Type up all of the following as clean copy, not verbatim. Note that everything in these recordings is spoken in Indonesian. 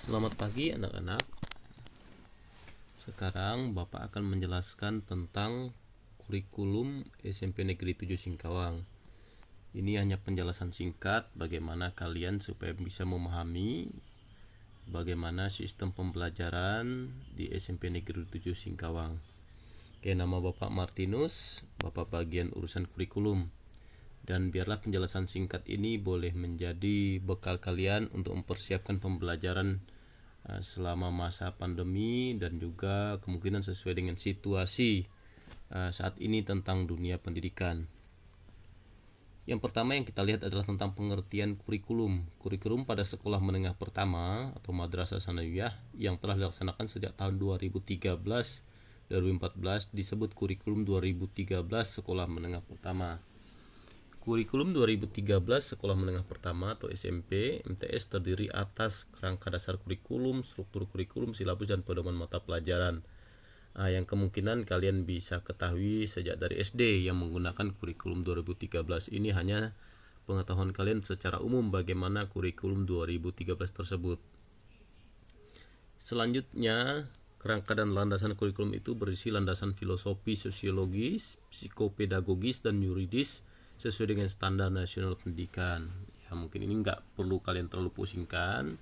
Selamat pagi anak-anak. Sekarang Bapak akan menjelaskan tentang kurikulum SMP Negeri 7 Singkawang. Ini hanya penjelasan singkat bagaimana kalian supaya bisa memahami bagaimana sistem pembelajaran di SMP Negeri 7 Singkawang. Oke, nama Bapak Martinus, Bapak bagian urusan kurikulum. Dan biarlah penjelasan singkat ini boleh menjadi bekal kalian untuk mempersiapkan pembelajaran selama masa pandemi dan juga kemungkinan sesuai dengan situasi saat ini tentang dunia pendidikan. Yang pertama yang kita lihat adalah tentang pengertian kurikulum. Kurikulum pada sekolah menengah pertama atau madrasah sanawiyah yang telah dilaksanakan sejak tahun 2013-2014 disebut kurikulum 2013 sekolah menengah pertama. Kurikulum 2013 Sekolah Menengah Pertama atau SMP MTS terdiri atas kerangka dasar kurikulum, struktur kurikulum, silabus, dan pedoman mata pelajaran yang kemungkinan kalian bisa ketahui sejak dari SD yang menggunakan kurikulum 2013. Ini hanya pengetahuan kalian secara umum bagaimana kurikulum 2013 tersebut. Selanjutnya, kerangka dan landasan kurikulum itu berisi landasan filosofi, sosiologis, psikopedagogis, dan yuridis sesuai dengan standar nasional pendidikan. Ya, mungkin ini nggak perlu kalian terlalu pusingkan.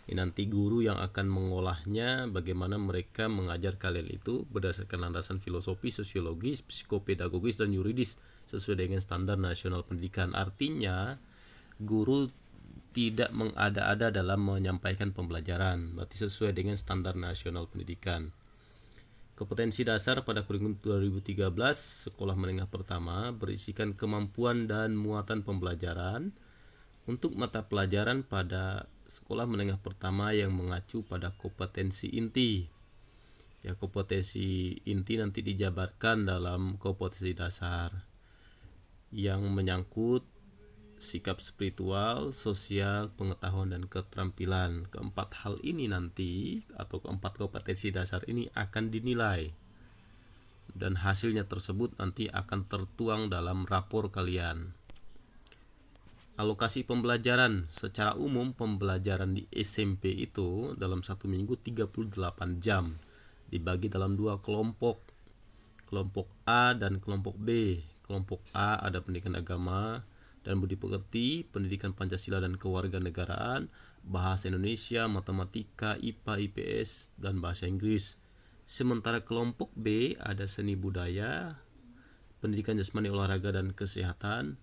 Ini nanti guru yang akan mengolahnya, bagaimana mereka mengajar kalian itu berdasarkan landasan filosofi, sosiologis, psikopedagogis, dan yuridis sesuai dengan standar nasional pendidikan. Artinya, guru tidak mengada-ada dalam menyampaikan pembelajaran, berarti sesuai dengan standar nasional pendidikan. Kompetensi dasar pada kurikulum 2013 Sekolah Menengah Pertama berisikan kemampuan dan muatan pembelajaran untuk mata pelajaran pada Sekolah Menengah Pertama yang mengacu pada kompetensi inti. Ya, kompetensi inti nanti dijabarkan dalam kompetensi dasar yang menyangkut sikap spiritual, sosial, pengetahuan, dan keterampilan. Keempat hal ini nanti atau keempat kompetensi dasar ini akan dinilai dan hasilnya tersebut nanti akan tertuang dalam rapor kalian. Alokasi pembelajaran. Secara umum pembelajaran di SMP itu dalam satu minggu 38 jam dibagi dalam dua kelompok, kelompok A dan kelompok B. Kelompok A ada pendidikan agama dan budi pekerti, pendidikan Pancasila dan kewarganegaraan, bahasa Indonesia, matematika, IPA, IPS, dan bahasa Inggris. Sementara kelompok B ada seni budaya, pendidikan jasmani, olahraga, dan kesehatan,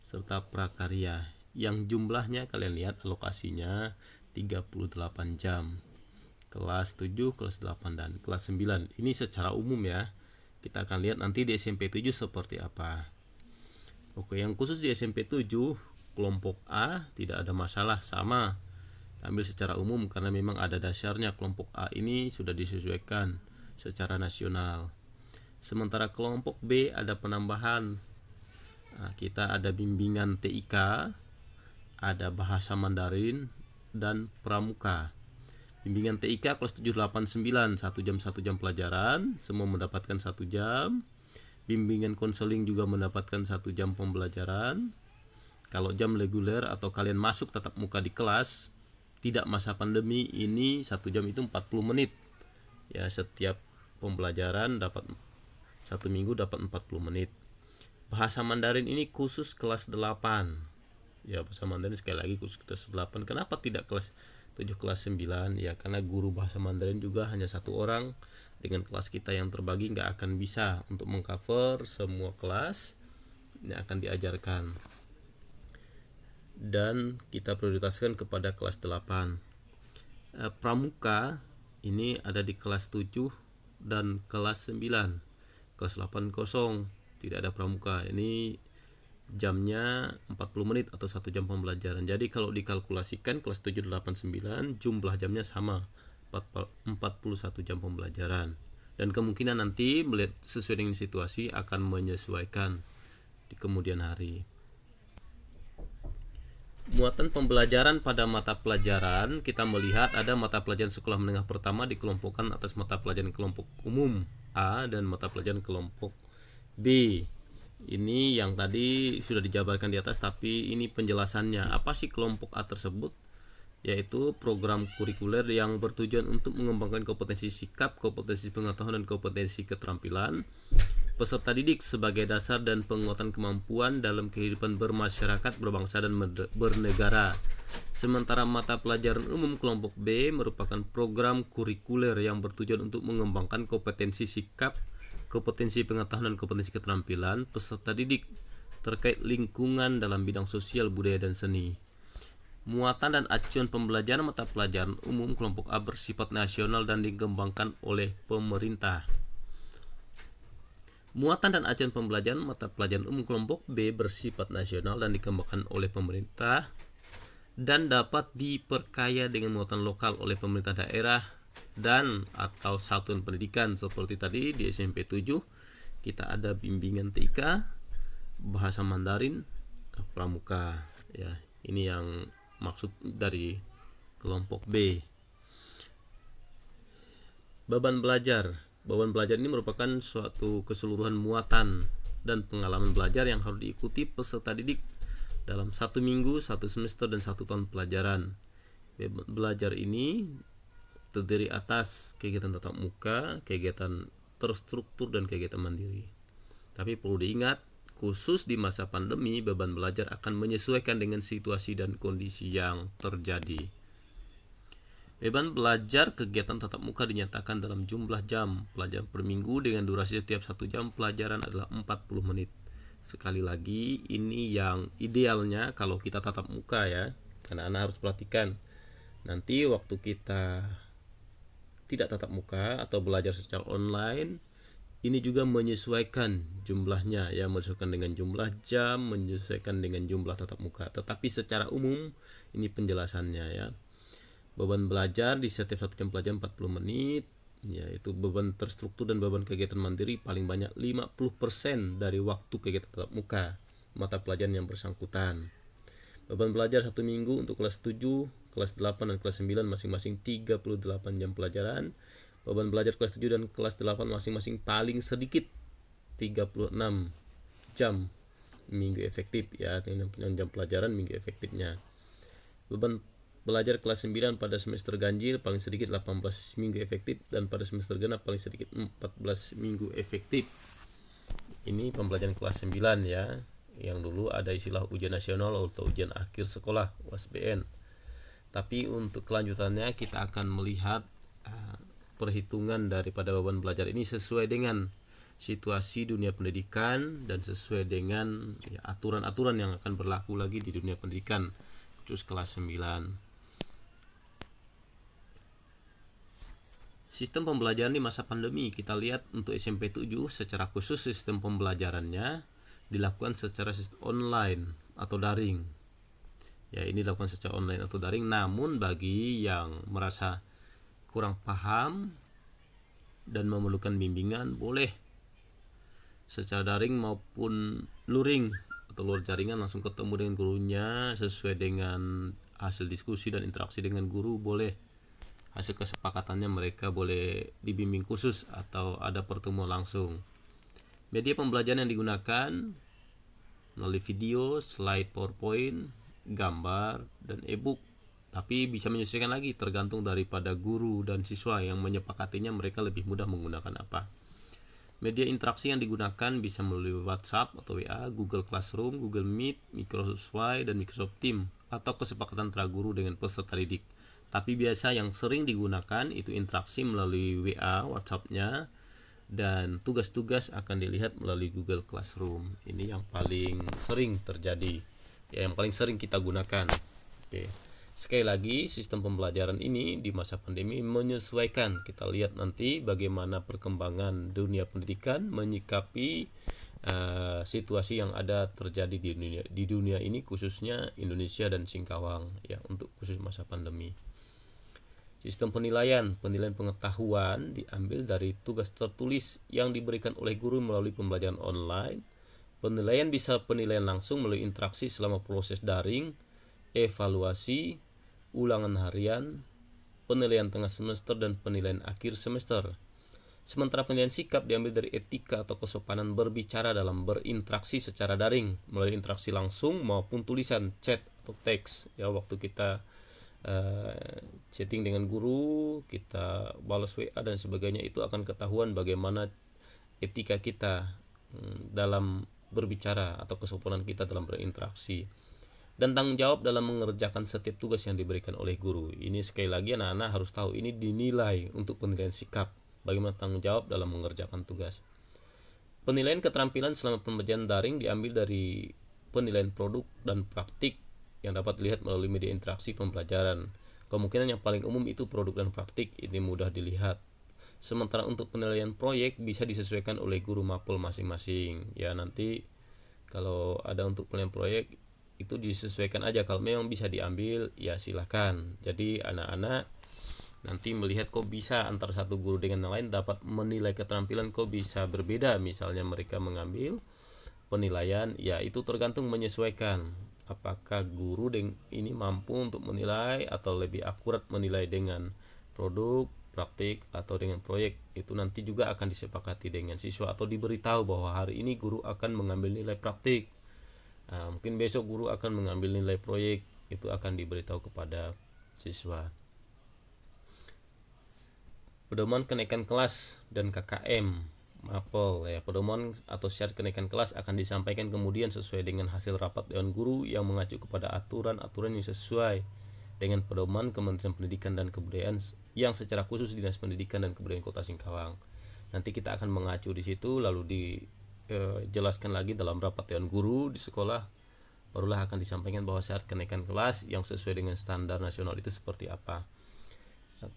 serta prakarya. Yang jumlahnya kalian lihat alokasinya 38 jam. Kelas 7, kelas 8, dan kelas 9. Ini secara umum ya. Kita akan lihat nanti di SMP 7 seperti apa. Oke, yang khusus di SMP 7 kelompok A tidak ada masalah, sama ambil secara umum karena memang ada dasarnya. Kelompok A ini sudah disesuaikan secara nasional. Sementara kelompok B ada penambahan. Kita ada bimbingan TIK, ada bahasa Mandarin, dan pramuka. Bimbingan TIK kelas 7, 8, 9 1 jam pelajaran, semua mendapatkan 1 jam. Bimbingan konseling juga mendapatkan 1 jam pembelajaran. Kalau jam reguler atau kalian masuk tatap muka di kelas tidak masa pandemi, ini 1 jam itu 40 menit. Ya, setiap pembelajaran dapat 1 minggu dapat 40 menit. Bahasa Mandarin ini khusus kelas 8. Ya, bahasa Mandarin sekali lagi khusus kelas 8. Kenapa tidak kelas 7, kelas 9? Ya, karena guru bahasa Mandarin juga hanya 1 orang. Dengan kelas kita yang terbagi nggak akan bisa untuk mengcover semua kelas yang akan diajarkan, dan kita prioritaskan kepada kelas 8. Pramuka ini ada di kelas 7 dan kelas 9. Kelas 8 kosong, tidak ada pramuka. Ini jamnya 40 menit atau 1 jam pembelajaran. Jadi kalau dikalkulasikan kelas 7, 8, 9 jumlah jamnya sama, 41 jam pembelajaran. Dan kemungkinan nanti melihat sesuai dengan situasi akan menyesuaikan di kemudian hari. Muatan pembelajaran pada mata pelajaran, kita melihat ada mata pelajaran sekolah menengah pertama dikelompokkan atas mata pelajaran kelompok umum A dan mata pelajaran kelompok B. Ini yang tadi sudah dijabarkan di atas, tapi ini penjelasannya. Apa sih kelompok A tersebut? yaitu program kurikuler yang bertujuan untuk mengembangkan kompetensi sikap, kompetensi pengetahuan, dan kompetensi keterampilan peserta didik sebagai dasar dan penguatan kemampuan dalam kehidupan bermasyarakat, berbangsa, dan bernegara. Sementara mata pelajaran umum kelompok B merupakan program kurikuler yang bertujuan untuk mengembangkan kompetensi sikap, kompetensi pengetahuan, dan kompetensi keterampilan peserta didik terkait lingkungan dalam bidang sosial, budaya, dan seni. Muatan dan acuan pembelajaran mata pelajaran umum kelompok A bersifat nasional dan dikembangkan oleh pemerintah. Muatan dan acuan pembelajaran mata pelajaran umum kelompok B bersifat nasional dan dikembangkan oleh pemerintah dan dapat diperkaya dengan muatan lokal oleh pemerintah daerah dan atau satuan pendidikan. Seperti tadi di SMP 7 kita ada bimbingan TK, bahasa Mandarin, pramuka. Ya, ini yang maksud dari kelompok B. Beban belajar. Beban belajar ini merupakan suatu keseluruhan muatan dan pengalaman belajar yang harus diikuti peserta didik dalam 1 minggu, 1 semester, dan 1 tahun pelajaran. Beban belajar ini terdiri atas kegiatan tatap muka, kegiatan terstruktur, dan kegiatan mandiri. Tapi perlu diingat, khusus di masa pandemi, beban belajar akan menyesuaikan dengan situasi dan kondisi yang terjadi. Beban belajar kegiatan tatap muka dinyatakan dalam jumlah jam pelajaran per minggu dengan durasi setiap 1 jam pelajaran adalah 40 menit. Sekali lagi, ini yang idealnya kalau kita tatap muka ya. Anak-anak harus perhatikan. Nanti waktu kita tidak tatap muka atau belajar secara online, ini juga menyesuaikan jumlahnya ya, menyesuaikan dengan jumlah jam, menyesuaikan dengan jumlah tatap muka. Tetapi secara umum ini penjelasannya ya. Beban belajar di setiap 1 jam pelajaran 40 menit, yaitu beban terstruktur dan beban kegiatan mandiri paling banyak 50% dari waktu kegiatan tatap muka mata pelajaran yang bersangkutan. Beban belajar 1 minggu untuk kelas 7, kelas 8, dan kelas 9 masing-masing 38 jam pelajaran. Beban belajar kelas 7 dan kelas 8 masing-masing paling sedikit 36 jam minggu efektif ya, dengan jam pelajaran minggu efektifnya. Beban belajar kelas 9 pada semester ganjil paling sedikit 18 minggu efektif dan pada semester genap paling sedikit 14 minggu efektif. Ini pembelajaran kelas 9 ya, yang dulu ada istilah ujian nasional atau ujian akhir sekolah UASBN. Tapi untuk kelanjutannya kita akan melihat perhitungan daripada beban belajar ini sesuai dengan situasi dunia pendidikan dan sesuai dengan aturan-aturan yang akan berlaku lagi di dunia pendidikan khusus kelas 9. Sistem pembelajaran di masa pandemi, kita lihat untuk SMP 7 secara khusus sistem pembelajarannya dilakukan secara sistem online atau daring. Ya, ini dilakukan secara online atau daring, namun bagi yang merasa kurang paham dan memerlukan bimbingan, boleh secara daring maupun luring atau luar jaringan langsung ketemu dengan gurunya sesuai dengan hasil diskusi dan interaksi dengan guru. Boleh hasil kesepakatannya mereka boleh dibimbing khusus atau ada pertemuan langsung. Media pembelajaran yang digunakan melalui video, slide PowerPoint, gambar, dan e-book. Tapi bisa menyesuaikan lagi tergantung daripada guru dan siswa yang menyepakatinya mereka lebih mudah menggunakan apa. Media interaksi yang digunakan bisa melalui WhatsApp atau WA, Google Classroom, Google Meet, Microsoft Word, dan Microsoft Teams, atau kesepakatan antara guru dengan peserta didik. Tapi biasa yang sering digunakan itu interaksi melalui WA, WhatsApp-nya, dan tugas-tugas akan dilihat melalui Google Classroom. Ini yang paling sering terjadi, ya, yang paling sering kita gunakan. Oke. Sekali lagi, sistem pembelajaran ini di masa pandemi menyesuaikan. Kita lihat nanti bagaimana perkembangan dunia pendidikan menyikapi situasi yang ada terjadi di dunia ini, khususnya Indonesia dan Singkawang ya, untuk khusus masa pandemi. Sistem penilaian pengetahuan diambil dari tugas tertulis yang diberikan oleh guru melalui pembelajaran online. Penilaian bisa penilaian langsung melalui interaksi selama proses daring, evaluasi, ulangan harian, penilaian tengah semester, dan penilaian akhir semester. Sementara penilaian sikap diambil dari etika atau kesopanan berbicara dalam berinteraksi secara daring melalui interaksi langsung maupun tulisan, chat, atau teks ya, waktu kita chatting dengan guru, kita balas WA dan sebagainya, itu akan ketahuan bagaimana etika kita dalam berbicara atau kesopanan kita dalam berinteraksi. Dan tanggung jawab dalam mengerjakan setiap tugas yang diberikan oleh guru. Ini sekali lagi anak-anak harus tahu, ini dinilai untuk penilaian sikap, bagaimana tanggung jawab dalam mengerjakan tugas. Penilaian keterampilan selama pembelajaran daring diambil dari penilaian produk dan praktik yang dapat dilihat melalui media interaksi pembelajaran. Kemungkinan yang paling umum itu produk dan praktik, ini mudah dilihat. Sementara untuk penilaian proyek bisa disesuaikan oleh guru mapel masing-masing. Ya, nanti kalau ada untuk penilaian proyek itu disesuaikan aja, kalau memang bisa diambil ya silahkan. Jadi anak-anak nanti melihat kok bisa antara satu guru dengan yang lain dapat menilai keterampilan kok bisa berbeda. Misalnya mereka mengambil penilaian, ya itu tergantung menyesuaikan apakah guru ini mampu untuk menilai atau lebih akurat menilai dengan produk, praktik atau dengan proyek. Itu nanti juga akan disepakati dengan siswa atau diberitahu bahwa hari ini guru akan mengambil nilai praktik. Mungkin besok guru akan mengambil nilai proyek, itu akan diberitahu kepada siswa. Pedoman kenaikan kelas dan KKM mapel ya, pedoman atau syarat kenaikan kelas akan disampaikan kemudian sesuai dengan hasil rapat dewan guru yang mengacu kepada aturan-aturan yang sesuai dengan pedoman Kementerian Pendidikan dan Kebudayaan yang secara khusus Dinas Pendidikan dan Kebudayaan Kota Singkawang. Nanti kita akan mengacu di situ, lalu jelaskan lagi dalam rapat dewan guru di sekolah, barulah akan disampaikan bahwa syarat kenaikan kelas yang sesuai dengan standar nasional itu seperti apa.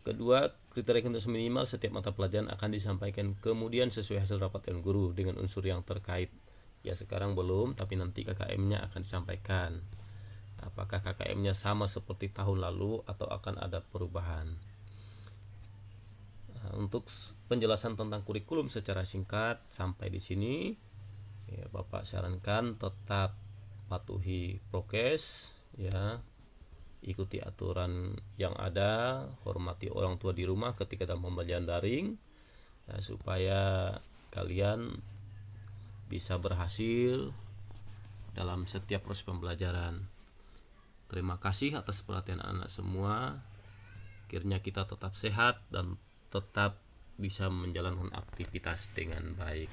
Kedua, kriteria kompetensi minimal setiap mata pelajaran akan disampaikan kemudian sesuai hasil rapat dewan guru dengan unsur yang terkait. Ya, sekarang belum, tapi nanti KKM-nya akan disampaikan. Apakah KKM-nya sama seperti tahun lalu atau akan ada perubahan. Untuk penjelasan tentang kurikulum secara singkat sampai di sini, ya, Bapak sarankan tetap patuhi prokes, ya, ikuti aturan yang ada, hormati orang tua di rumah ketika dalam pembelajaran daring, ya, supaya kalian bisa berhasil dalam setiap proses pembelajaran. Terima kasih atas perhatian anak semua. Kiranya kita tetap sehat dan tetap bisa menjalankan aktivitas dengan baik.